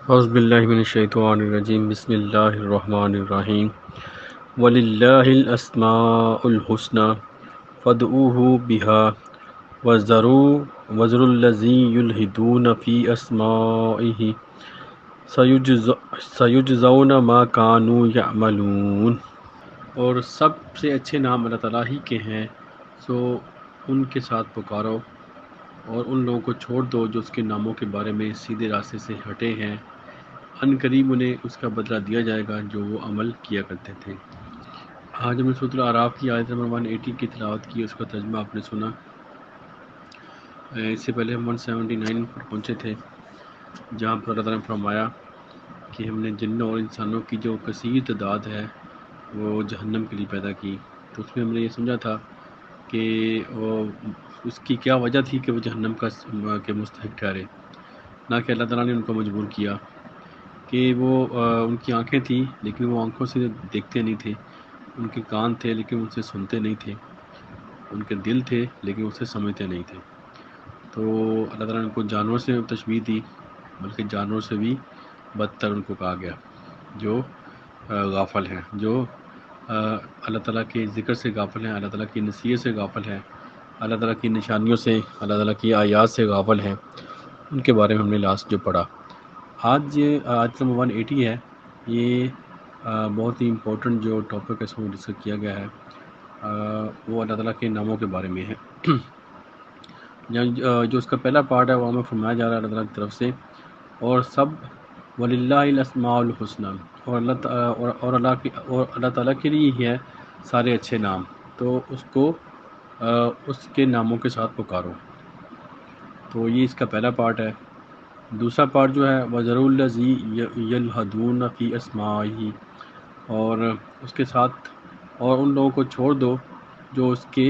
اعوذ باللہ من الشیطان الرجیم بسم اللہ الرحمن الرحیم وللہ الاسماء الحسنی فادعوہ بہا وذروا الذین یلحدون فی اسمائہ سیجزون ما کانوا یعملون۔ اور سب سے اچھے نام اللہ تعالیٰ ہی کے ہیں، سو ان کے ساتھ پکارو اور ان لوگوں کو چھوڑ دو جو اس کے ناموں کے بارے میں سیدھے راستے سے ہٹے ہیں، ان قریب انہیں اس کا بدلہ دیا جائے گا جو وہ عمل کیا کرتے تھے۔ آج ہم نے سورۃ الاعراف کی آیت نمبر 180 کی تلاوت کی، اس کا ترجمہ آپ نے سنا۔ اس سے پہلے ہم 179 پر پہنچے تھے، جہاں پر اللہ تعالیٰ نے فرمایا کہ ہم نے جنوں اور انسانوں کی جو کثیر تعداد ہے وہ جہنم کے لیے پیدا کی۔ تو اس میں ہم نے یہ سمجھا تھا کہ اس کی کیا وجہ تھی کہ وہ جہنم کے مستحق ٹھہرے، نہ کہ اللہ تعالیٰ نے ان کو مجبور کیا کہ وہ ان کی آنکھیں تھیں لیکن وہ آنکھوں سے دیکھتے نہیں تھے، ان کے کان تھے لیکن ان سے سنتے نہیں تھے، ان کے دل تھے لیکن ان سے سمجھتے نہیں تھے۔ تو اللہ تعالیٰ نے ان کو جانور سے تشبیہ دی، بلکہ جانور سے بھی بدتر ان کو کہا گیا جو غافل ہیں، جو اللہ تعالیٰ کے ذکر سے غافل ہیں، اللہ تعالیٰ کی نصیحت سے غافل ہیں، اللہ تعالیٰ کی نشانیوں سے، اللہ تعالیٰ کی آیات سے غافل ہیں۔ ان کے بارے میں ہم نے لاسٹ جو پڑھا۔ آج نمبر 180 ہے، یہ بہت ہی امپورٹنٹ جو ٹاپک اس میں ڈسکس کیا گیا ہے وہ اللہ تعالیٰ کے ناموں کے بارے میں ہے۔ جو اس کا پہلا پارٹ ہے وہ ہمیں فرمایا جا رہا ہے اللہ تعالیٰ کی طرف سے، اور سب وللہ الاسماء الحسنی، اور اللہ تعالیٰ کے لیے ہی ہے سارے اچھے نام، تو اس کو اس کے ناموں کے ساتھ پکارو۔ تو یہ اس کا پہلا پارٹ ہے۔ دوسرا پارٹ جو ہے وَذَرُوا الَّذِينَ يَلْحَدُونَ فِي أَسْمَائِهِ، اور اس کے ساتھ اور ان لوگوں کو چھوڑ دو جو اس کے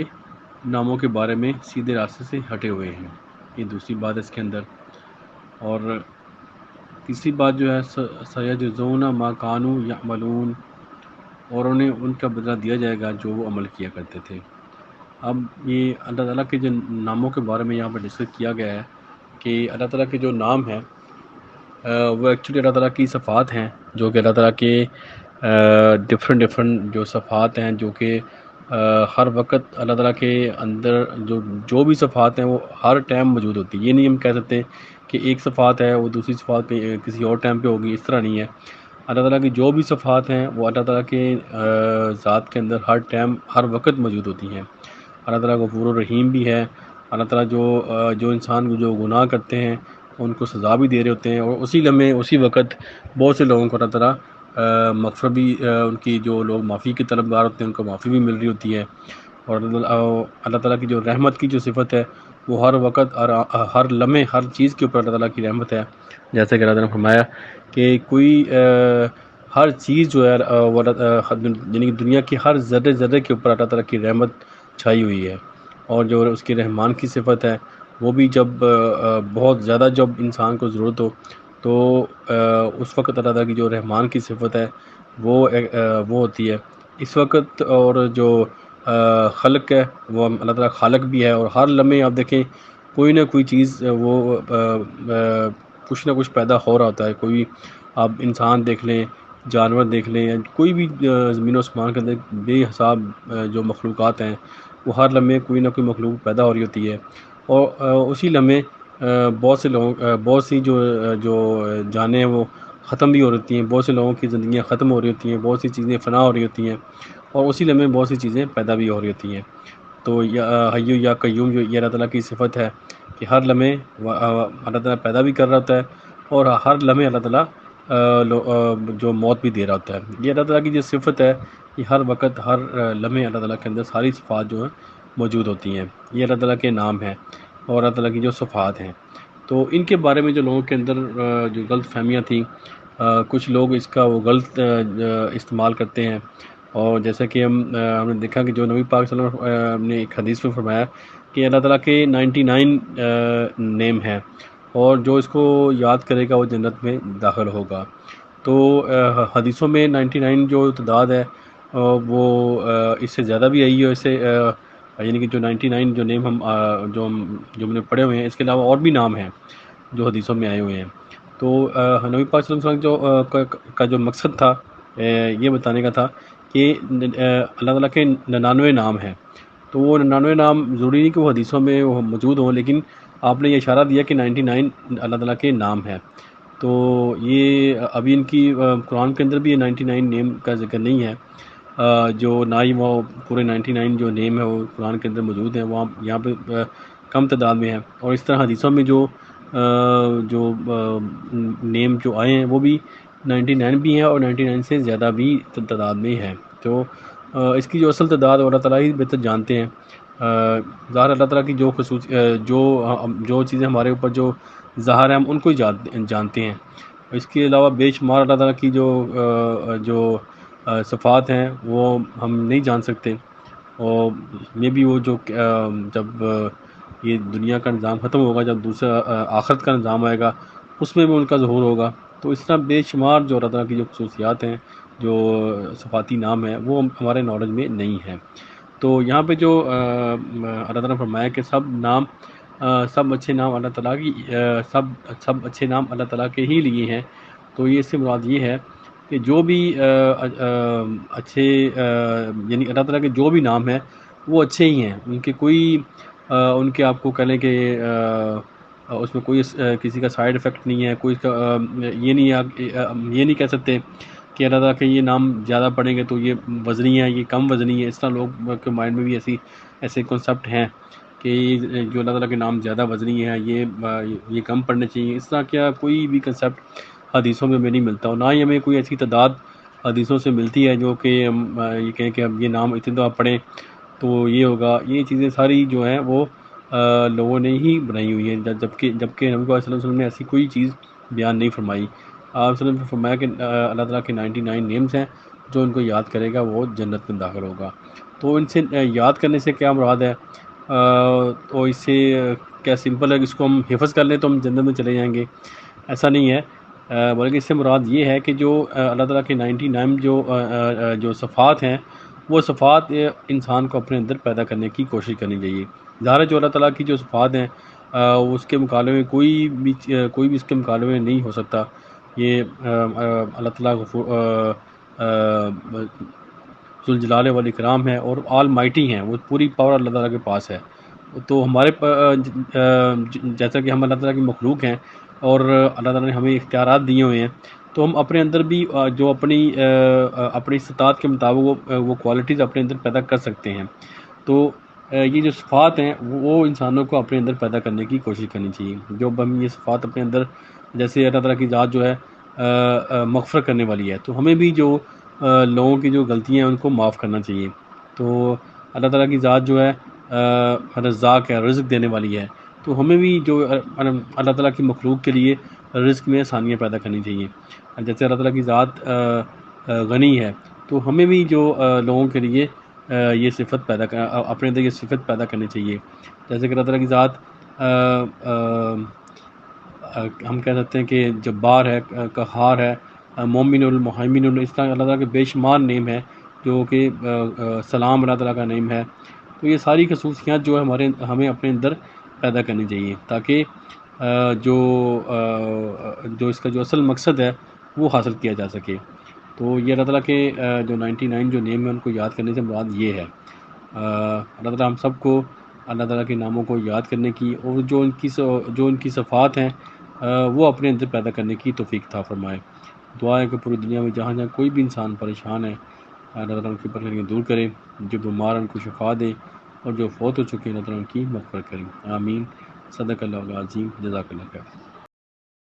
ناموں کے بارے میں سیدھے راستے سے ہٹے ہوئے ہیں۔ یہ دوسری بات ہے اس کے اندر۔ اور تیسری بات جو ہے سَيَجْزَوْنَ مَا كَانُوا يَعْمَلُونَ، اور انہیں ان کا بدلہ دیا جائے گا جو وہ عمل کیا کرتے تھے۔ اب یہ اللہ تعالیٰ کے جو ناموں کے بارے میں یہاں پر ڈسکس کیا گیا ہے کہ اللہ تعالیٰ کے جو نام ہیں وہ ایکچولی اللہ تعالیٰ کی صفات ہیں، جو کہ اللہ تعالیٰ کے ڈفرینٹ جو صفات ہیں، جو کہ ہر وقت اللہ تعالیٰ کے اندر جو بھی صفات ہیں وہ ہر ٹائم موجود ہوتی ہے۔ یہ نہیں ہم کہہ سکتے کہ ایک صفات ہے وہ دوسری صفات پہ کسی اور ٹائم پہ ہوگی، اس طرح نہیں ہے۔ اللہ تعالیٰ کی جو بھی صفات ہیں وہ اللہ تعالیٰ کے ذات کے اندر ہر ٹائم ہر وقت موجود ہوتی ہیں۔ اللہ تعالیٰ غفور الرحیم بھی ہے۔ اللہ تعالیٰ جو انسان جو گناہ کرتے ہیں ان کو سزا بھی دے رہے ہوتے ہیں، اور اسی لمحے اسی وقت بہت سے لوگوں کو اللہ تعالیٰ مغفرت بھی، ان کی جو لوگ معافی کے طلبگار ہوتے ہیں ان کو معافی بھی مل رہی ہوتی ہے۔ اور اللہ تعالیٰ کی جو رحمت کی جو صفت ہے وہ ہر وقت اور ہر لمحے ہر چیز کے اوپر اللہ تعالیٰ کی رحمت ہے، جیسے کہ اللہ تعالیٰ نے فرمایا کہ کوئی ہر چیز جو ہے وہ یعنی کہ دنیا کی ہر ذرے کے اوپر اللہ تعالیٰ کی رحمت چھائی ہوئی ہے۔ اور جو اس کے رحمان کی صفت ہے وہ بھی جب بہت زیادہ جب انسان کو ضرورت ہو تو اس وقت اللہ تعالیٰ کی جو رحمان کی صفت ہے وہ ہوتی ہے اس وقت۔ اور جو خلق ہے وہ اللہ تعالیٰ خالق بھی ہے، اور ہر لمحے آپ دیکھیں کوئی نہ کوئی چیز وہ کچھ نہ کچھ پیدا ہو رہا ہوتا ہے۔ کوئی آپ انسان دیکھ لیں، جانور دیکھ لیں، یا کوئی بھی زمین و آسمان کے اندر بے حساب جو مخلوقات ہیں وہ ہر لمحے کوئی نہ کوئی مخلوق پیدا ہو رہی ہوتی ہے، اور اسی لمحے بہت سی جو جانیں ہیں وہ ختم بھی ہو رہی ہوتی ہیں، بہت سے لوگوں کی زندگیاں ختم ہو رہی ہوتی ہیں، بہت سی چیزیں فنا ہو رہی ہوتی ہیں، اور اسی لمحے بہت سی چیزیں پیدا بھی ہو رہی ہوتی ہیں۔ تو حی یا قیوم جو یہ اللہ تعالیٰ کی صفت ہے کہ ہر لمحے اللہ تعالیٰ پیدا بھی کر رہا ہوتا ہے، اور ہر لمحے اللہ تعالیٰ جو موت بھی دے رہا ہوتا ہے۔ یہ اللہ تعالیٰ کی جو صفت ہے یہ ہر وقت ہر لمحے اللہ تعالیٰ کے اندر ساری صفات جو ہیں موجود ہوتی ہیں۔ یہ اللہ تعالیٰ کے نام ہیں اور اللہ تعالیٰ کی جو صفات ہیں۔ تو ان کے بارے میں جو لوگوں کے اندر جو غلط فہمیاں تھیں، کچھ لوگ اس کا وہ غلط استعمال کرتے ہیں، اور جیسا کہ ہم نے دیکھا کہ جو نبی پاک صلی اللہ علیہ وسلم نے ایک حدیث میں فرمایا کہ اللہ تعالیٰ کے 99 نیم ہیں، اور جو اس کو یاد کرے گا وہ جنت میں داخل ہوگا۔ تو حدیثوں میں 99 جو تعداد ہے وہ اس سے زیادہ بھی آئی ہے، اس سے یعنی کہ جو 99 جو نیم ہم نے پڑھے ہوئے ہیں، اس کے علاوہ اور بھی نام ہیں جو حدیثوں میں آئے ہوئے ہیں۔ تو نبی پاک صلی اللہ علیہ وسلم کا جو مقصد تھا یہ بتانے کا تھا کہ اللہ تعالیٰ کے 99 نام ہیں، تو وہ 99 نام ضروری نہیں کہ وہ حدیثوں میں وہ موجود ہوں، لیکن آپ نے یہ اشارہ دیا کہ 99 اللہ تعالیٰ کے نام ہیں، تو یہ ابھی ان کی قرآن کے اندر بھی یہ 99 نیم کا ذکر نہیں ہے، جو نہ ہی وہ پورے 99 جو نیم ہے وہ قرآن کے اندر موجود ہیں، وہاں یہاں پہ کم تعداد میں ہیں، اور اس طرح حدیثوں میں جو نیم جو آئے ہیں وہ بھی 99 بھی ہیں اور 99 سے زیادہ بھی تعداد میں ہیں، تو اس کی جو اصل تعداد اللہ تعالیٰ ہی بہتر جانتے ہیں۔ ظاہر اللہ تعالیٰ کی جو جو چیزیں ہمارے اوپر جو ظاہر ہیں ہم ان کو ہی جانتے ہیں، اس کے علاوہ بے شمار اللہ تعالیٰ کی جو صفات ہیں وہ ہم نہیں جان سکتے، اور میں بھی وہ جو جب یہ دنیا کا نظام ختم ہوگا، جب دوسرا آخرت کا نظام آئے گا اس میں بھی ان کا ظہور ہوگا، تو اس طرح بے شمار جو اللہ تعالیٰ کی جو خصوصیات ہیں، جو صفاتی نام ہیں، وہ ہمارے نالج میں نہیں ہیں۔ تو یہاں پہ جو اللہ تعالیٰ نے فرمایا کہ سب اچھے نام اللہ تعالیٰ کی سب اچھے نام اللہ تعالیٰ کے ہی لیے ہیں، تو یہ اس سے مراد یہ ہے کہ جو بھی اچھے یعنی اللہ تعالیٰ کے جو بھی نام ہیں وہ اچھے ہی ہیں، ان کے کوئی ان کے آپ کو کہہ لیں کہ اس میں کوئی کسی کا سائیڈ افیکٹ نہیں ہے، کوئی یہ نہیں کہہ سکتے کہ اللہ تعالیٰ کے یہ نام زیادہ پڑھیں گے تو یہ وزنی ہے، یہ کم وزنی ہے، اس طرح لوگ کے مائنڈ میں بھی ایسے کنسیپٹ ہیں کہ جو اللہ تعالیٰ کے نام زیادہ وزنی ہے یہ کم پڑھنے چاہیے، اس طرح کیا کوئی بھی کنسیپٹ حدیثوں میں نہیں ملتا، اور نہ ہی ہمیں کوئی ایسی تعداد حدیثوں سے ملتی ہے جو کہ ہم یہ کہیں کہ اب یہ نام اتنے دفعہ پڑھیں تو یہ ہوگا۔ یہ چیزیں ساری جو ہیں وہ لوگوں نے ہی بنائی ہوئی ہیں، جبکہ نبی پاک صلی اللہ علیہ وسلم نے ایسی کوئی چیز بیان نہیں فرمائی۔ آپ صلی اللہ علیہ وسلم نے فرمایا کہ اللہ تعالیٰ کے 99 نیمز ہیں، جو ان کو یاد کرے گا وہ جنت میں داخل ہوگا۔ تو ان سے یاد کرنے سے کیا مراد ہے؟ تو اس سے کیا سمپل ہے کہ اس کو ہم حفظ کر لیں تو ہم جنت میں چلے جائیں گے؟ ایسا نہیں ہے، بلکہ اس سے مراد یہ ہے کہ جو اللہ تعالیٰ کے 99 جو صفات ہیں، وہ صفات انسان کو اپنے اندر پیدا کرنے کی کوشش کرنی چاہیے۔ ظاہر ہے جو اللہ تعالیٰ کی جو صفات ہیں اس کے مقابلے میں کوئی بھی اس کے مقابلے میں نہیں ہو سکتا۔ یہ اللہ تعالیٰ ذوالجلال والاکرام ہے اور آل مائٹی ہیں، وہ پوری پاور اللہ تعالیٰ کے پاس ہے، تو ہمارے جیسا کہ ہم اللہ تعالیٰ کی مخلوق ہیں اور اللہ تعالیٰ نے ہمیں اختیارات دیے ہوئے ہیں، تو ہم اپنے اندر بھی جو اپنی استطاعت کے مطابق وہ کوالٹیز اپنے اندر پیدا کر سکتے ہیں۔ تو یہ جو صفات ہیں وہ انسانوں کو اپنے اندر پیدا کرنے کی کوشش کرنی چاہیے۔ جو ہم یہ صفات اپنے اندر، جیسے اللہ تعالیٰ کی ذات جو ہے مغفرت کرنے والی ہے، تو ہمیں بھی جو لوگوں کی جو غلطیاں ہیں ان کو معاف کرنا چاہیے۔ تو اللہ تعالیٰ کی ذات جو ہے رزاق ہے، رزق دینے والی ہے، تو ہمیں بھی جو اللہ تعالیٰ کی مخلوق کے لیے رزق میں آسانیاں پیدا کرنی چاہیے۔ جیسے اللہ تعالیٰ کی ذات غنی ہے، تو ہمیں بھی جو لوگوں کے لیے یہ صفت اپنے اندر یہ صفت پیدا کرنی چاہیے۔ جیسے کہ اللہ تعالیٰ کی ذات ہم کہہ سکتے ہیں کہ جبار ہے، قہار ہے، مومن المحیمن، اس طرح اللہ تعالیٰ کے بے شمار نیم ہے، جو کہ سلام اللہ تعالیٰ کا نیم ہے۔ تو یہ ساری خصوصیات جو ہے ہمیں اپنے اندر پیدا کرنی چاہیے، تاکہ جو اس کا جو اصل مقصد ہے وہ حاصل کیا جا سکے۔ تو یہ اللہ تعالیٰ کے جو 99 جو نیم ہیں ان کو یاد کرنے سے مراد یہ ہے۔ اللہ تعالیٰ ہم سب کو اللہ تعالیٰ کے ناموں کو یاد کرنے کی اور جو ان کی صفات ہیں وہ اپنے اندر پیدا کرنے کی توفیق عطا فرمائے۔ دعا ہے کہ پوری دنیا میں جہاں کوئی بھی انسان پریشان ہے، اللہ تعالیٰ ان کی پریشانیاں دور کرے، جو بیمار ہیں ان کو شفا دے، اور جو فوت ہو چکے ہیں اللہ تعالیٰ ان کی مغفرت کریں۔ آمین۔ صدق اللہ العظیم۔ جزاک اللہ خیر۔